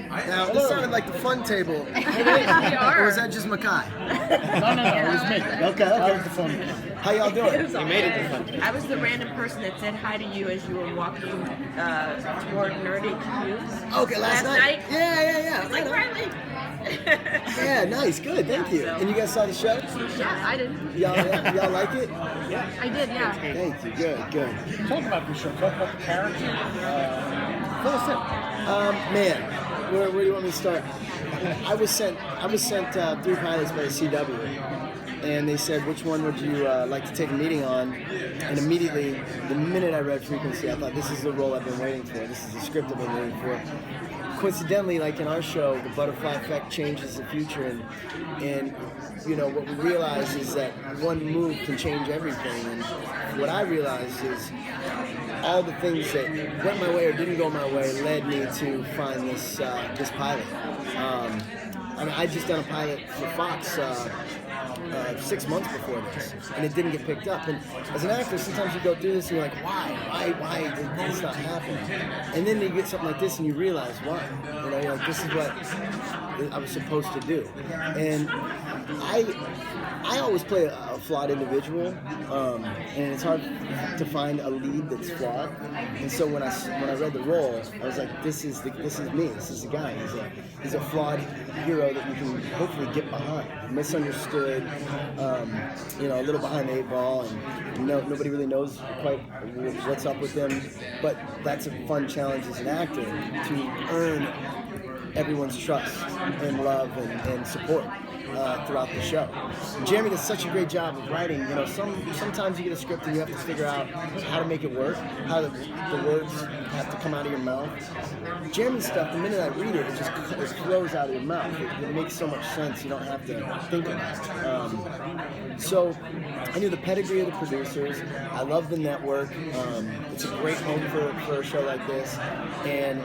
Now, this sounded like the fun table. Or was that just Makai? No, it was me. Okay. I was the phone. How y'all doing? We made it to fun. I was the random person that said hi to you as you were walking toward Nerdy News. Okay, last night? Yeah. I was like, Riley. Yeah, nice, good, thank you. And you guys saw the show? Yeah, I did. Y'all like it? I did, yeah. Thank you, good. Talk about the show. Talk about the character. Fill us in. Man, where do you want me to start? I was sent 3 pilots by the CW, and they said, which one would you like to take a meeting on? And immediately, the minute I read Frequency, I thought, this is the role I've been waiting for. This is the script I've been waiting for. Coincidentally, like in our show, the butterfly effect changes the future, and you know what we realize is that one move can change everything. And what I realized is all the things that went my way or didn't go my way led me to find this pilot. I mean, I just done a pilot for Fox 6 months before this, and it didn't get picked up. And as an actor, sometimes you go through this and you're like, why did this not happen? And then you get something like this and you realize why. You know, you're like, this is what I was supposed to do. And I always play a flawed individual, and it's hard to find a lead that's flawed. And so when I read the role, I was like, this is me. This is the guy. He's a flawed hero that you can hopefully get behind. Misunderstood, you know, a little behind the 8 ball, and nobody really knows quite what's up with him. But that's a fun challenge as an actor to earn everyone's trust and love and support throughout the show. Jeremy does such a great job of writing. You know, sometimes you get a script and you have to figure out how to make it work, how the words have to come out of your mouth. Jeremy's stuff, the minute I read it, it flows out of your mouth. It makes so much sense. You don't have to think about it. So I knew the pedigree of the producers. I love the network. It's a great home for a show like this, and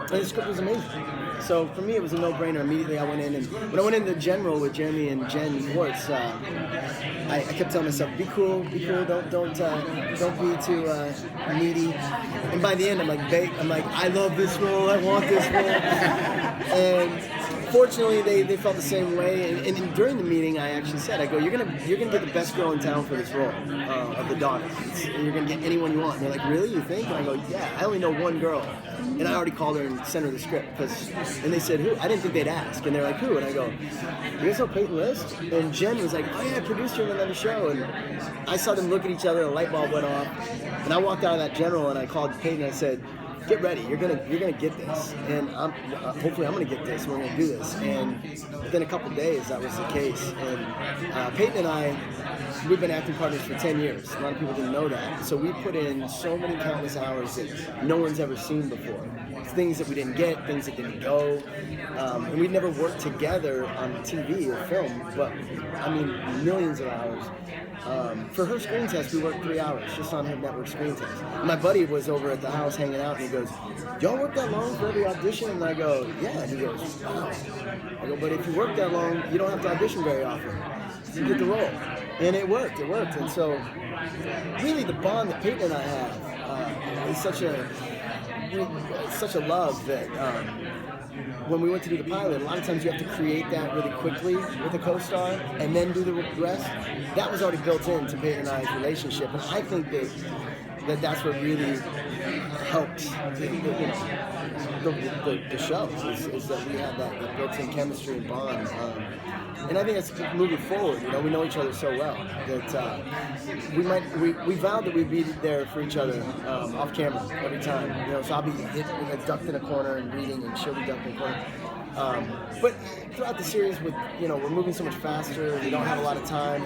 the script was amazing. So for me, it was a no-brainer. Immediately, I went in, and when I went into General with Jeremy and Jen Warts, I kept telling myself, "Be cool, don't be too needy." And by the end, I'm like, I love this role, I want this role. And fortunately, they felt the same way. And during the meeting, I actually said, I go, you're gonna get the best girl in town for this role of the daughter. And you're gonna get anyone you want. And they're like, really? You think? And I go, yeah. I only know one girl. And I already called her and sent her the script. And they said, who? I didn't think they'd ask. And they're like, who? And I go, you guys know Peyton List? And Jen was like, oh yeah, I produced her on another show. And I saw them look at each other, a light bulb went off. And I walked out of that General and I called Peyton and I said, get ready, you're gonna get this, and hopefully I'm gonna get this. We're gonna do this, and within a couple of days that was the case. And Peyton and I, we've been acting partners for 10 years. A lot of people didn't know that, so we put in so many countless hours that no one's ever seen before. Things that we didn't get, things that didn't go, and we'd never worked together on TV or film, but I mean millions of hours. For her screen test, we worked 3 hours just on her network screen test. And my buddy was over at the house hanging out, and he goes, y'all work that long for every audition? And I go, yeah. And he goes, wow. I go, but if you work that long, you don't have to audition very often. You get the role. And it worked. And so, really, the bond that Peyton and I have is such a love that when we went to do the pilot, a lot of times you have to create that really quickly with a co-star and then do the rest. That was already built into Peyton and I's relationship, and I think that's what really helped the show is that we have that built-in chemistry and bond. And I think it's moving forward. You know, we know each other so well that we vowed that we'd be there for each other off camera every time. You know, so I'll be ducked in a corner and reading, and she'll be ducked in a corner. But throughout the series, we're moving so much faster. We don't have a lot of time.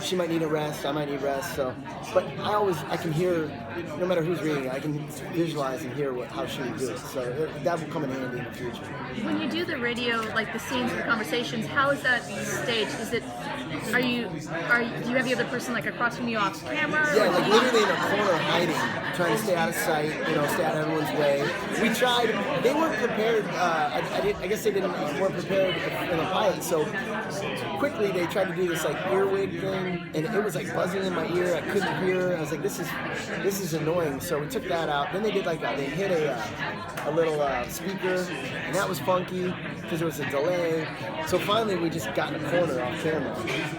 She might need a rest. I might need rest. So, but I can hear, no matter who's reading, I can visualize and hear how she would do it. So that will come in handy in the future. When you do the radio, like the scenes, the conversations, how is that staged? Do you have the other person like across from you off camera? Yeah, like literally in a corner hiding, trying to stay out of sight, stay out of everyone's way. We tried. They weren't prepared. I guess they weren't prepared in the pilot. So quickly they tried to do this like earwig thing, and it was like buzzing in my ear. I couldn't hear. I was like, this is annoying. So we took that out. Then they did they hit a little speaker, and that was funky because there was a delay. So finally, we just got in a corner off camera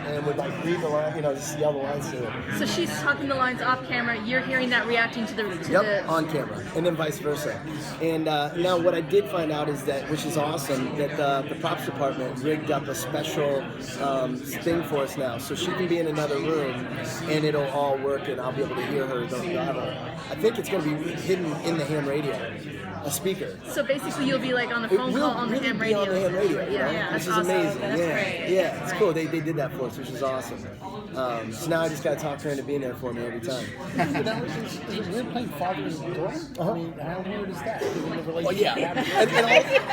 and would like read the line, just yell the lines to her. So she's talking the lines off camera. You're hearing that, reacting to the. On camera, and then vice versa. And now what I did find out is that, which is awesome, that the props department rigged up a special thing for us now, so she can be in another room, and it'll all work, and I'll be able to hear her. I think it's going to be hidden in the ham radio, a speaker. So basically, you'll be like on the phone call on the ham radio. On the ham radio, That's which is awesome. amazing. That's great. Yeah, it's cool. They did that for us, which is awesome. So now I just got to talk her into being there for me every time. Is it weird playing father and daughter? I mean, how weird is that? Oh yeah,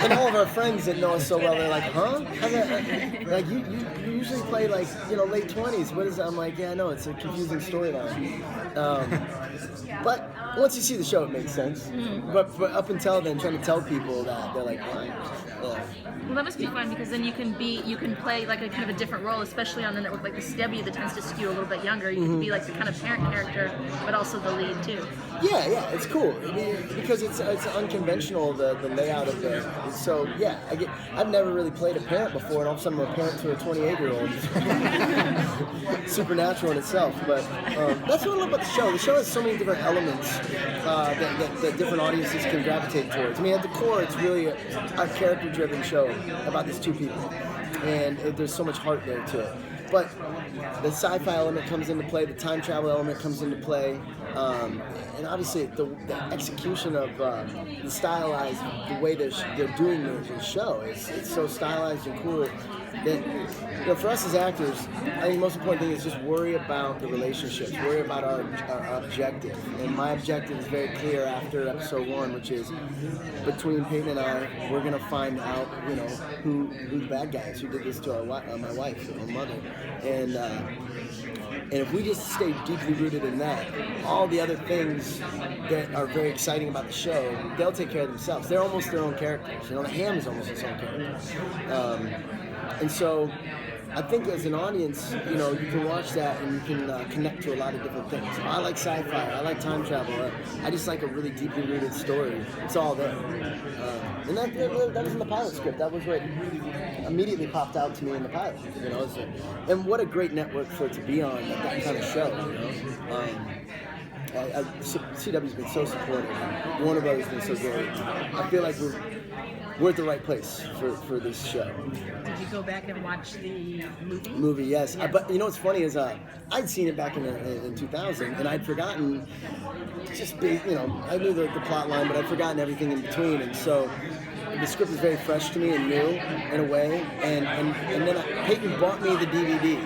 and all of our friends that know us so well, they're like, huh? How's that? Like you usually play like late 20s. What is that? I'm like, yeah, I know, it's a confusing storyline. But once you see the show, it makes sense. But up until then, trying to tell people that, they're like, what? Yeah. Well, that must be fun because then you can play like a kind of a different role, especially on the network like the CW that tends to skew a little bit younger. You can be like the kind of parent character, but also the lead too. Yeah, it's cool. I mean, because it's unconventional, the layout of it. So yeah, I've never really played a parent before, and all of a sudden I'm a parent to a 28-year-old. Supernatural in itself, but that's what I love about the show. The show has so many different elements that different audiences can gravitate towards. I mean, at the core, it's really a character-driven show about these two people, and there's so much heart there to it. But the sci-fi element comes into play, the time travel element comes into play, and obviously the execution of the stylized, the way they're doing the show, it's so stylized and cool that for us as actors, I think the most important thing is just worry about the relationships, worry about our objective. And my objective is very clear after episode 1, which is between Peyton and I, we're gonna find out, who the bad guys who did this to my wife, our mother, and if we just stay deeply rooted in that, all the other things that are very exciting about the show, they'll take care of themselves. They're almost their own characters. The ham is almost its own character. And so I think as an audience, you can watch that and you can connect to a lot of different things. I like sci-fi, I like time travel, I just like a really deeply rooted story. It's all there. And that was in the pilot script. That was what immediately popped out to me in the pilot. And what a great network for it to be on, that kind of show. CW's been so supportive. Warner Brothers has been so great. I feel like we're at the right place for this show. Did you go back and watch the movie? Movie, yes. But what's funny is I'd seen it back in 2000, and I'd forgotten I knew the plot line, but I'd forgotten everything in between, and so the script was very fresh to me and new in a way, and then Peyton bought me the DVD,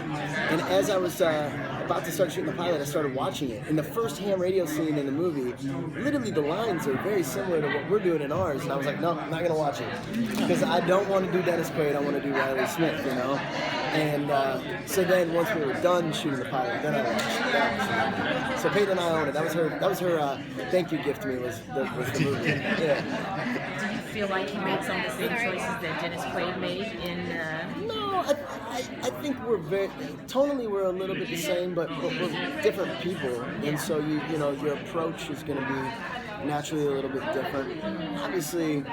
and as I was about to start shooting the pilot, I started watching it. And the first ham radio scene in the movie, literally the lines are very similar to what we're doing in ours. And I was like, no, I'm not going to watch it. Because I don't want to do Dennis Quaid, I want to do Riley Smith, And so then once we were done shooting the pilot, then I watched it. So Peyton and I own it. That was her thank you gift to me, was the movie. Yeah. Do you feel like you made some of the same choices that Dennis Quaid made in... No, I think we're tonally we're a little bit the same, but we're different people, and so your approach is going to be naturally a little bit different. Obviously,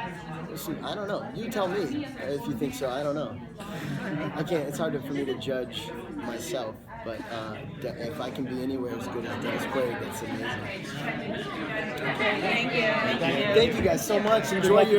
I don't know. You tell me if you think so. I don't know. I can't. It's hard for me to judge myself, but if I can be anywhere as good as Dennis Quaid, that's amazing. Okay, thank you. Thank you guys so much. Enjoy your.